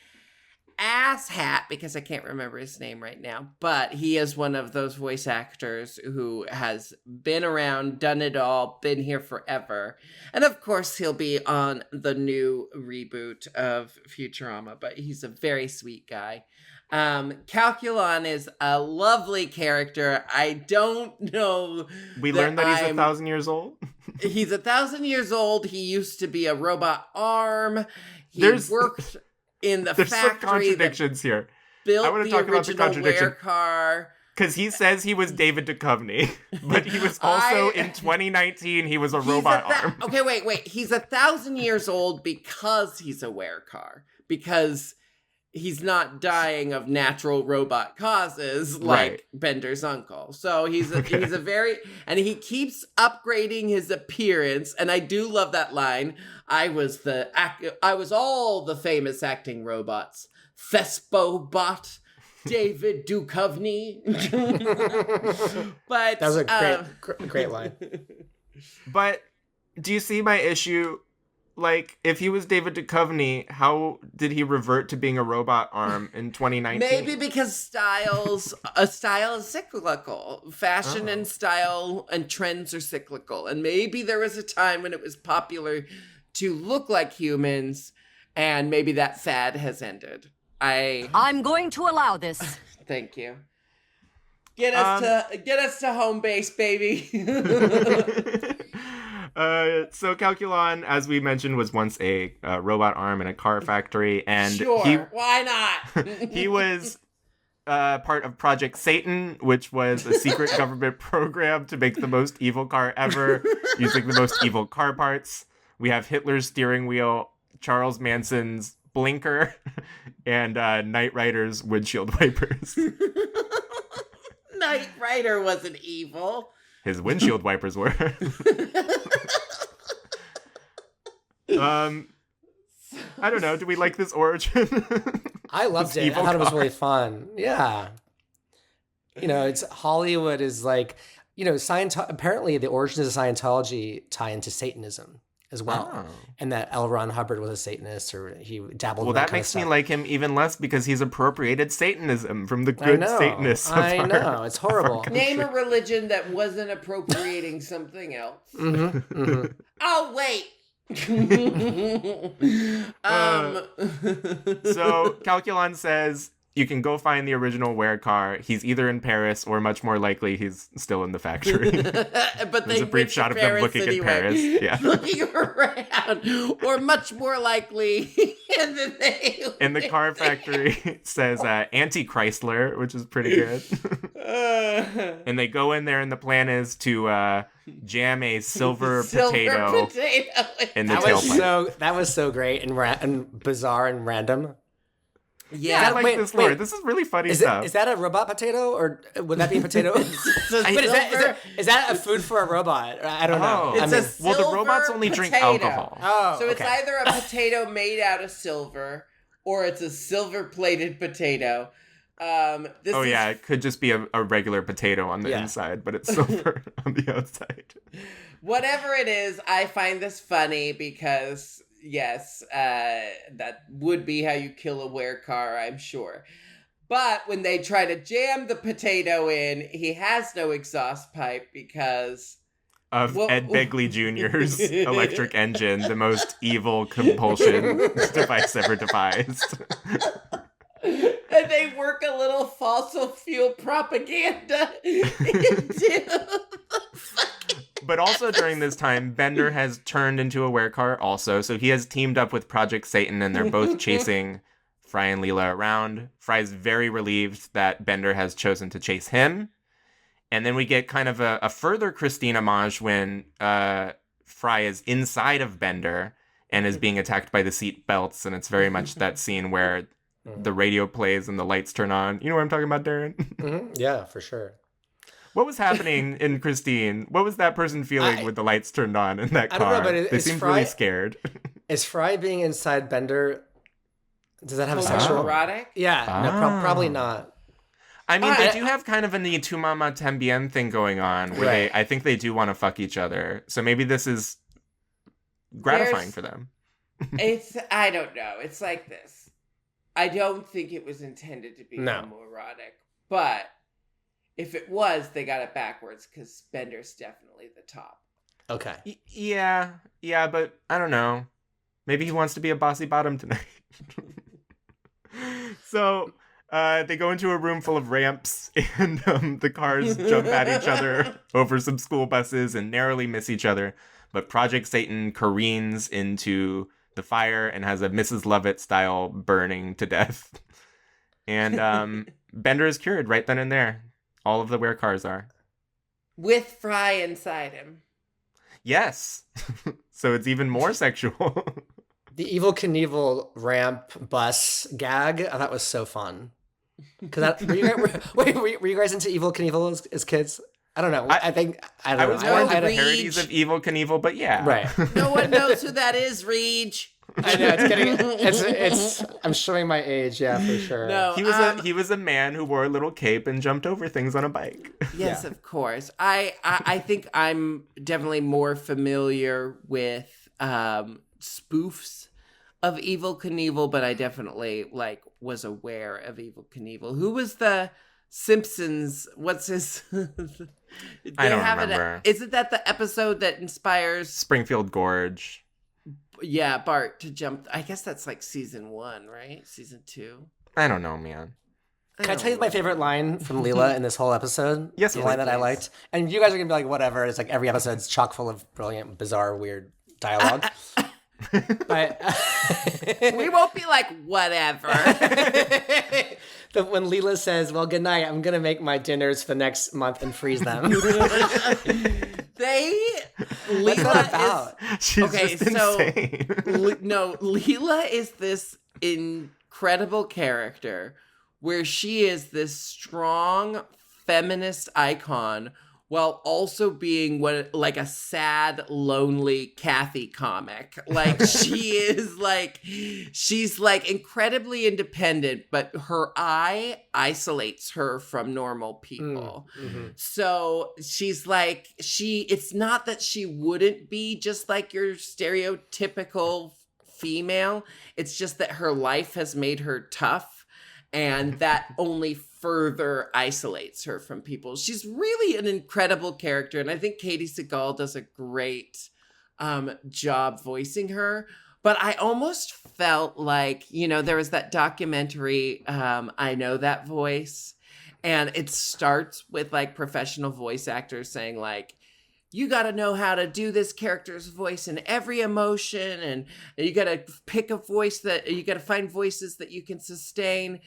asshat because I can't remember his name right now, but he is one of those voice actors who has been around, done it all, been here forever. And of course, he'll be on the new reboot of Futurama, but he's a very sweet guy. Calculon is a lovely character. I don't know. We learned that he's 1,000 years old. He's 1,000 years old. He used to be a robot arm. He worked in the there's factory some contradictions here. Built I want to the talk about the original contradiction. werecar. Because he says he was David Duchovny, but he was also in 2019 he was a robot arm. Okay, wait. He's 1,000 years old because he's a werecar. Because he's not dying of natural robot causes like Bender's uncle. So he's a very, and he keeps upgrading his appearance. And I do love that line. I was all the famous acting robots. Thespobot, David Duchovny. But that was a great line. But do you see my issue? Like, if he was David Duchovny, how did he revert to being a robot arm in 2019? Maybe because style is cyclical. Fashion and style and trends are cyclical. And maybe there was a time when it was popular to look like humans, and maybe that fad has ended. I'm going to allow this. Thank you. Get us to home base, baby. So Calculon, as we mentioned, was once a robot arm in a car factory, and sure, why not? He was part of Project Satan, which was a secret government program to make the most evil car ever, using the most evil car parts. We have Hitler's steering wheel, Charles Manson's blinker, and Knight Rider's windshield wipers. Knight Rider wasn't evil. His windshield wipers were. I don't know. Do we like this origin? I loved it. I thought it was really fun. Yeah. It's Hollywood is like, apparently the origins of Scientology tie into Satanism as well. Oh. And that L. Ron Hubbard was a Satanist, or he dabbled Well, in that kind makes of me stuff. like him even less because he's appropriated Satanism from the good Satanists. I know. It's horrible. Name a religion that wasn't appropriating something else. Oh, wait. So Calculon says you can go find the original Ware car. He's either in Paris or much more likely he's still in the factory. But There's a brief shot of them looking at Paris. Yeah. Looking around. Or much more likely. In the car factory says Anti-Chrysler, which is pretty good. And they go in there and the plan is to jam a silver potato in the tailpipe. That was so great and bizarre and random. Yeah, I like this lore. This is really funny stuff. Is that a robot potato, or would that be a potato? But is that a food for a robot? I don't know. It's well, the robots only drink alcohol. Oh, so it's either a potato made out of silver, or it's a silver-plated potato. It could just be a regular potato on the inside, but it's silver on the outside. Whatever it is, I find this funny because, yes, that would be how you kill a Ware car, I'm sure. But when they try to jam the potato in, he has no exhaust pipe because... of Ed Begley Jr.'s electric engine, the most evil compulsion device ever devised. And they work a little fossil fuel propaganda into... But also during this time, Bender has turned into a Ware car also, so he has teamed up with Project Satan, and they're both chasing Fry and Leela around. Fry's very relieved that Bender has chosen to chase him. And then we get kind of a further Christine homage when Fry is inside of Bender and is being attacked by the seat belts, and it's very much that scene where the radio plays and the lights turn on. You know what I'm talking about, Darren? Mm-hmm. Yeah, for sure. What was happening in Christine? What was that person feeling with the lights turned on in that car? I don't know, but they seemed really scared. Is Fry being inside Bender? Does that have a sexual erotic? Yeah, no, probably not. I mean, they do have kind of a Ni tu mama tambien thing going on, where I think they do want to fuck each other. So maybe this is gratifying for them. I don't know. It's like this. I don't think it was intended to be homoerotic, but if it was, they got it backwards because Bender's definitely the top. Okay. Yeah, but I don't know. Maybe he wants to be a bossy bottom tonight. So they go into a room full of ramps, and the cars jump at each other over some school buses and narrowly miss each other. But Project Satan careens into the fire and has a Mrs. Lovett style burning to death. And Bender is cured right then and there. All of the Ware cars are. With Fry inside him. Yes. So it's even more sexual. The Evel Knievel ramp bus gag, I thought was so fun. Were you guys into Evel Knievel as kids? I don't know. I don't know. I was more into parodies of Evel Knievel, but yeah. Right. No one knows who that is, Reed. I know, it's I'm showing my age, yeah, for sure. No, he was a man who wore a little cape and jumped over things on a bike. Yes, of course. I think I'm definitely more familiar with spoofs of Evel Knievel, but I definitely was aware of Evel Knievel. Who was the Simpsons? What's his? I don't remember. Isn't that the episode that inspires Springfield Gorge? Yeah, Bart to jump. I guess that's season 1, right? Season 2. I don't know, man. Can I tell you my favorite line from Leela in this whole episode? Yes, the line that I liked. And you guys are gonna be like, whatever. It's like every episode's chock full of brilliant, bizarre, weird dialogue. But We won't be like, whatever. when Leela says, well, good night, I'm going to make my dinners for the next month and freeze them. What's that about? She's just insane. Leela is this incredible character where she is this strong feminist icon while also being like a sad, lonely Kathy comic. Like she's like incredibly independent, but her eye isolates her from normal people. So she's like, it's not that she wouldn't be just like your stereotypical female. It's just that her life has made her tough, and that only further isolates her from people. She's really an incredible character, and I think Katie Seagal does a great job voicing her. But I almost felt like, there was that documentary, I Know That Voice, and it starts with like professional voice actors saying like, you got to know how to do this character's voice in every emotion, and you got to pick a voice you got to find voices that you can sustain.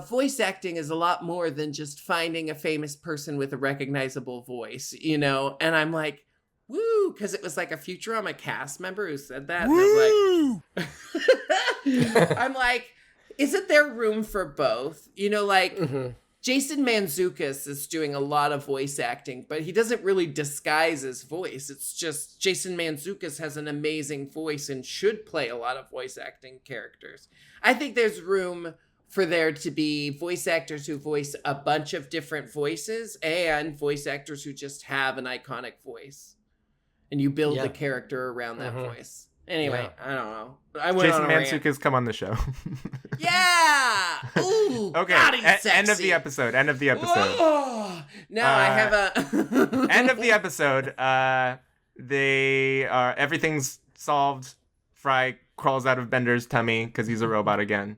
Voice acting is a lot more than just finding a famous person with a recognizable voice, and I'm like, woo, because it was like a Futurama cast member who said that. Woo! I'm like, isn't there room for both? Jason Mantzoukas is doing a lot of voice acting, but he doesn't really disguise his voice. It's just Jason Mantzoukas has an amazing voice and should play a lot of voice acting characters. I think there's room for there to be voice actors who voice a bunch of different voices and voice actors who just have an iconic voice. And you build the character around that voice. Anyway, I don't know. Jason Mantzoukas, come on the show. Yeah! Ooh, okay, God, he's sexy. End of the episode. Oh, now I have a... End of the episode. Everything's solved. Fry crawls out of Bender's tummy because he's a robot again.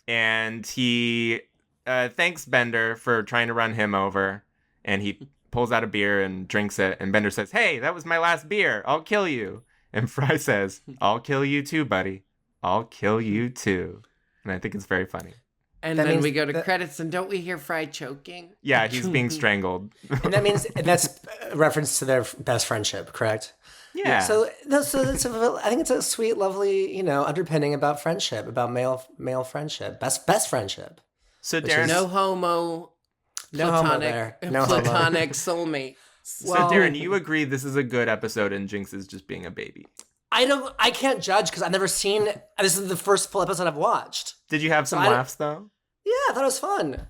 And he thanks Bender for trying to run him over. And he pulls out a beer and drinks it. And Bender says, hey, that was my last beer. I'll kill you. And Fry says, I'll kill you too, buddy. I'll kill you too. And I think it's very funny. And then we go to credits, and don't we hear Fry choking? Yeah, he's being strangled. And that means that's a reference to their best friendship, correct? Yeah. So I think it's a sweet, lovely, underpinning about friendship, about male friendship, best friendship. So Darren, no homo, platonic soulmate. So Darren, you agree this is a good episode and Jinkx is just being a baby? I can't judge because I've never seen. This is the first full episode I've watched. Did you have some laughs though? Yeah, I thought it was fun.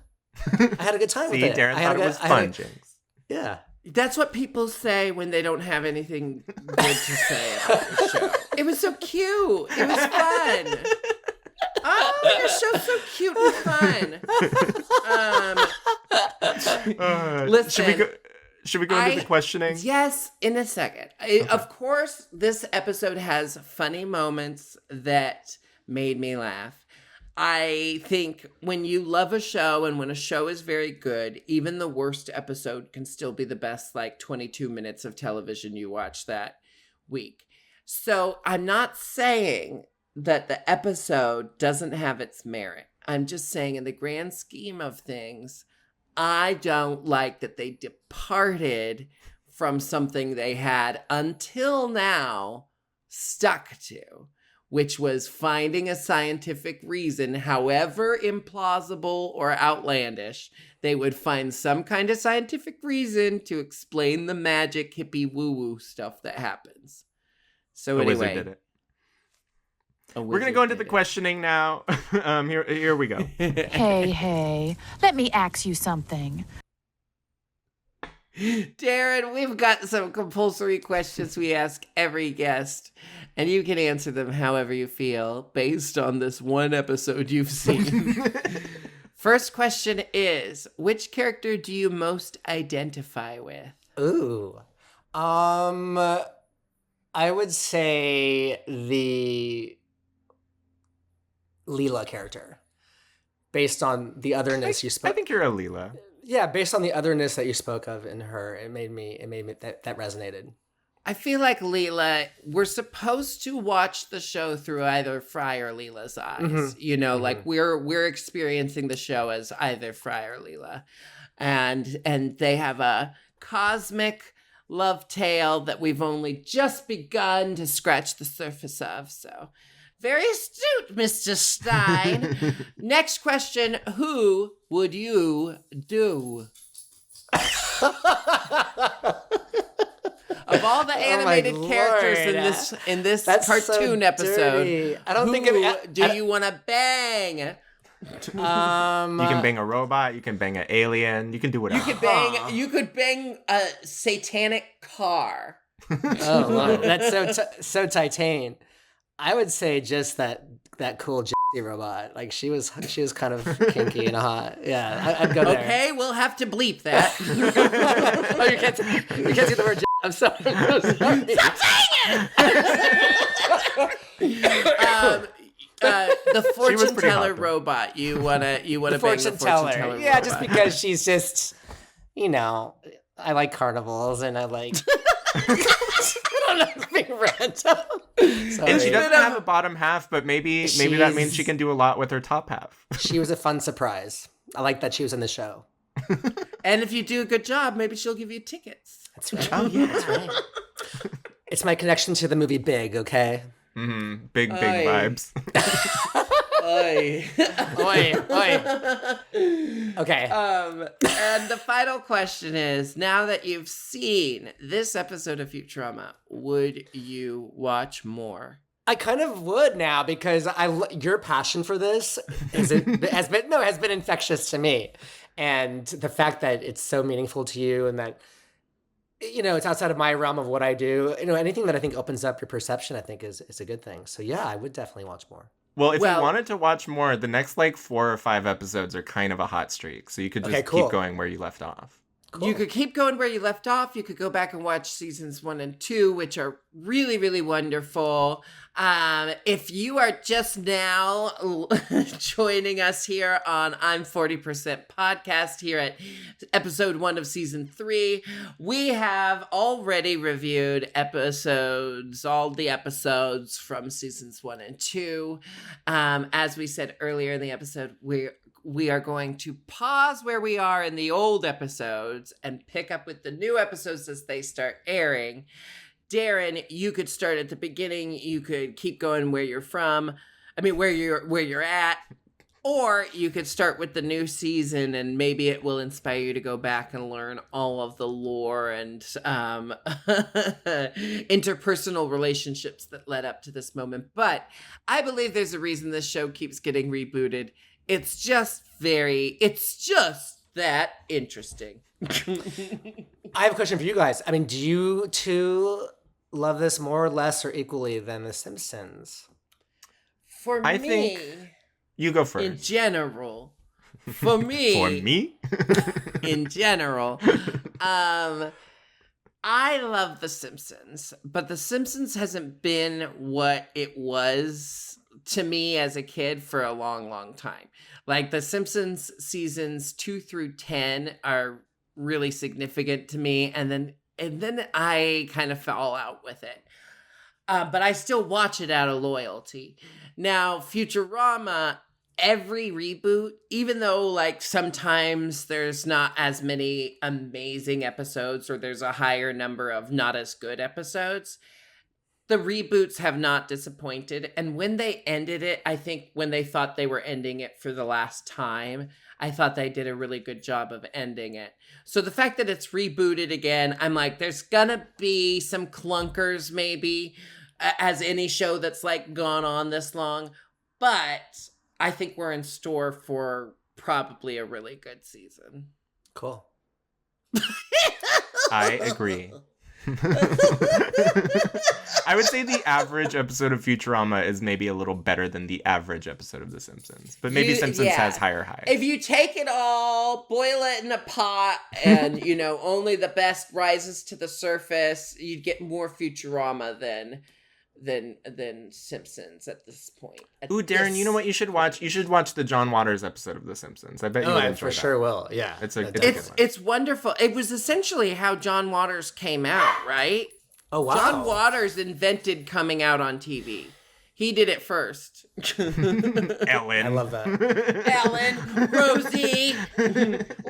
I had a good time with it. Darren thought it was fun, Jinkx. Yeah. That's what people say when they don't have anything good to say about the show. It was so cute. It was fun. Oh, your show's so cute and fun. Listen. Should we go into the questioning? Yes, in a second. Okay. Of course, this episode has funny moments that made me laugh. I think when you love a show and when a show is very good, even the worst episode can still be the best, 22 minutes of television you watch that week. So I'm not saying that the episode doesn't have its merit. I'm just saying in the grand scheme of things, I don't like that they departed from something they had until now stuck to, which was finding a scientific reason, however implausible or outlandish. They would find some kind of scientific reason to explain the magic hippie woo-woo stuff that happens. So anyway. Wizard did it. We're going to go into the questioning now. Here we go. Hey, let me ask you something. Darren, we've got some compulsory questions we ask every guest, and you can answer them however you feel based on this one episode you've seen. First question is, which character do you most identify with? Ooh. I would say the Leela character, based on the otherness you spoke. I think you're a Leela. Yeah, based on the otherness that you spoke of in her, it made me that resonated. I feel like Leela, we're supposed to watch the show through either Fry or Leela's eyes. You know, like we're experiencing the show as either Fry or Leela. And they have a cosmic love tale that we've only just begun to scratch the surface of. So very astute, Mr. Stein. Next question, who would you do? Of all the animated characters in this cartoon so episode, dirty. I don't think do you want to bang? You can bang a robot. You can bang an alien. You can do whatever. You could bang a satanic car. Oh, wow. That's so Titan. I would say just that cool robot. Like she was kind of kinky and hot. Yeah, I'd go there. Okay, we'll have to bleep that. Oh, you can't see the word. I'm sorry. Stop saying it. The fortune teller robot. You wanna bang the fortune teller yeah, robot. Just because she's just, I like carnivals and I like. I don't know, it's being random. And she doesn't have a bottom half, but maybe that means she can do a lot with her top half. She was a fun surprise. I like that she was in the show. And if you do a good job, maybe she'll give you tickets. That's right. Oh yeah, that's right. It's my connection to the movie Big. Okay. Mm-hmm. Big vibes. Oi. Oi. Okay. And the final question is, now that you've seen this episode of Futurama, would you watch more? I kind of would now because your passion for this has been infectious to me. And the fact that it's so meaningful to you and that it's outside of my realm of what I do. Anything that I think opens up your perception, I think is a good thing. So yeah, I would definitely watch more. Well, if you wanted to watch more, the next 4 or 5 episodes are kind of a hot streak. So you could just keep going where you left off. Cool. You could keep going where you left off. You could go back and watch seasons 1 and 2, which are really, really wonderful. If you are just now joining us here on I'm 40% podcast here at episode 1 of season 3, we have already reviewed all the episodes from seasons 1 and 2. As we said earlier in the episode, we are going to pause where we are in the old episodes and pick up with the new episodes as they start airing. Darren, you could start at the beginning. You could keep going where you're at, or you could start with the new season and maybe it will inspire you to go back and learn all of the lore and interpersonal relationships that led up to this moment. But I believe there's a reason this show keeps getting rebooted. It's just that interesting. I have a question for you guys. Do you two love this more or less or equally than The Simpsons? I think you go first. In general. For me. For me? In general. I love The Simpsons, but The Simpsons hasn't been what it was to me as a kid for a long, long time. Like The Simpsons seasons 2 through 10 are really significant to me. And then I kind of fell out with it. But I still watch it out of loyalty. Now, Futurama, every reboot, even though sometimes there's not as many amazing episodes or there's a higher number of not as good episodes, the reboots have not disappointed. And when they ended it, I think when they thought they were ending it for the last time, I thought they did a really good job of ending it. So the fact that it's rebooted again, I'm like, there's gonna be some clunkers maybe, as any show that's gone on this long. But I think we're in store for probably a really good season. Cool. I agree. I would say the average episode of Futurama is maybe a little better than the average episode of The Simpsons. But maybe Simpsons has higher highs. If you take it all, boil it in a pot, and, only the best rises to the surface, you'd get more Futurama than Simpsons at this point. Ooh, Darren, you know what you should watch? You should watch the John Waters episode of The Simpsons. I bet you would enjoy that. Sure will. Yeah. It's a good one. It's wonderful. It was essentially how John Waters came out, right? Oh, wow. John Waters invented coming out on TV. He did it first. Ellen. I love that. Ellen, Rosie,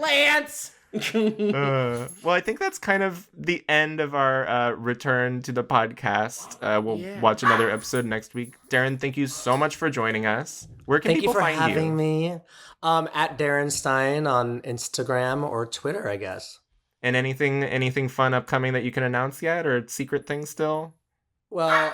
Lance. Well, I think that's kind of the end of our return to the podcast. We'll watch another episode next week. Darren, thank you so much for joining us. Where can Thank you people for find having you? me. At Darren Stein on Instagram or Twitter, I guess. And anything fun upcoming that you can announce yet, or secret things still? Well,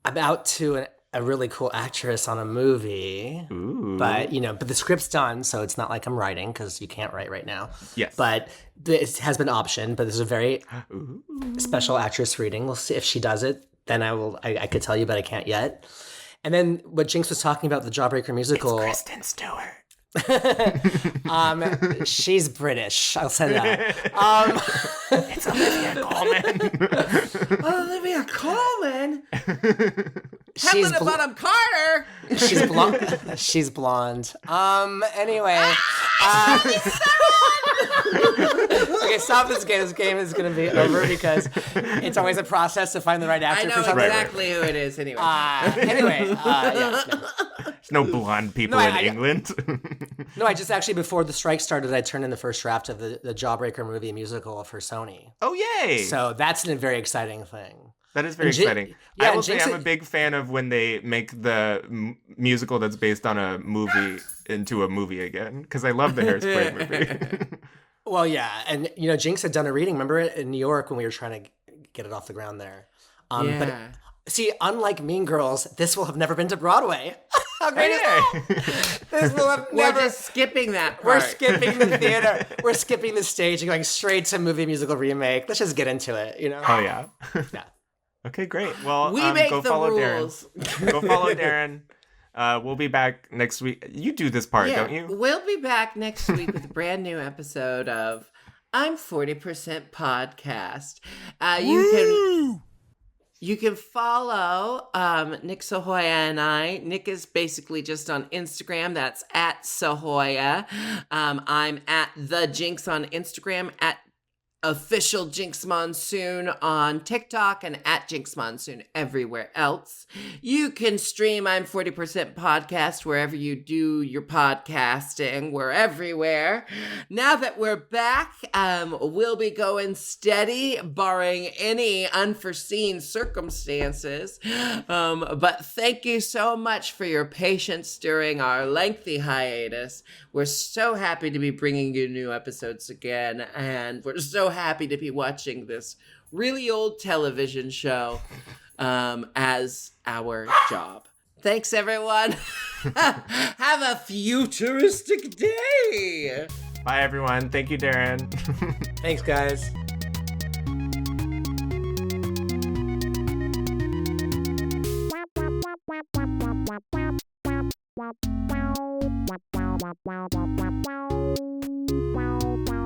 I'm out to a really cool actress on a movie. Ooh. But, but the script's done, so it's not like I'm writing, because you can't write right now. Yes. But it has been optioned, but there's a very special actress reading. We'll see if she does it. Then I could tell you, but I can't yet. And then what Jinkx was talking about, the Jawbreaker musical. It's Kristen Stewart. She's British. I'll say that. It's Olivia Colman. Olivia Colman. She's Helena Bonham Carter. She's blonde. She's blonde. Anyway. Okay, stop this game. This game is going to be over because it's always a process to find the right I actor know for something. exactly who it is anyway. Yeah, no. There's no blonde people in England. No, I just actually, before the strike started, I turned in the first draft of the Jawbreaker movie musical for Sony. Oh, yay. So that's a very exciting thing. That is very And exciting. yeah, I will and say Jinkx- I'm a big fan of when they make the musical that's based on a movie into a movie again, because I love the Hairspray movie. Well, yeah, and Jinkx had done a reading. Remember it in New York when we were trying to get it off the ground there. But see, unlike Mean Girls, this will have never been to Broadway. How great is that? This will have We're never. just skipping that part. We're skipping the theater. We're skipping the stage and going straight to movie musical remake. Let's just get into it. Oh, yeah. Yeah. Okay, great. Well, We make go the follow rules. Darren. Go follow Darren. We'll be back next week. You do this part, don't you? We'll be back next week with a brand new episode of I'm 40% Podcast. You can follow Nick, Sahoyah, and I. Nick is basically just on Instagram. That's at Sahoyah. I'm at the Jinkx on Instagram, at official Jinkx Monsoon on TikTok, and at Jinkx Monsoon everywhere else. You can stream I'm 40% Podcast wherever you do your podcasting. We're everywhere. Now that we're back, we'll be going steady, barring any unforeseen circumstances. But thank you so much for your patience during our lengthy hiatus. We're so happy to be bringing you new episodes again, and we're so happy to be watching this really old television show as our job. Thanks, everyone. Have a futuristic day. Bye, everyone. Thank you, Darren. Thanks, guys. Wow.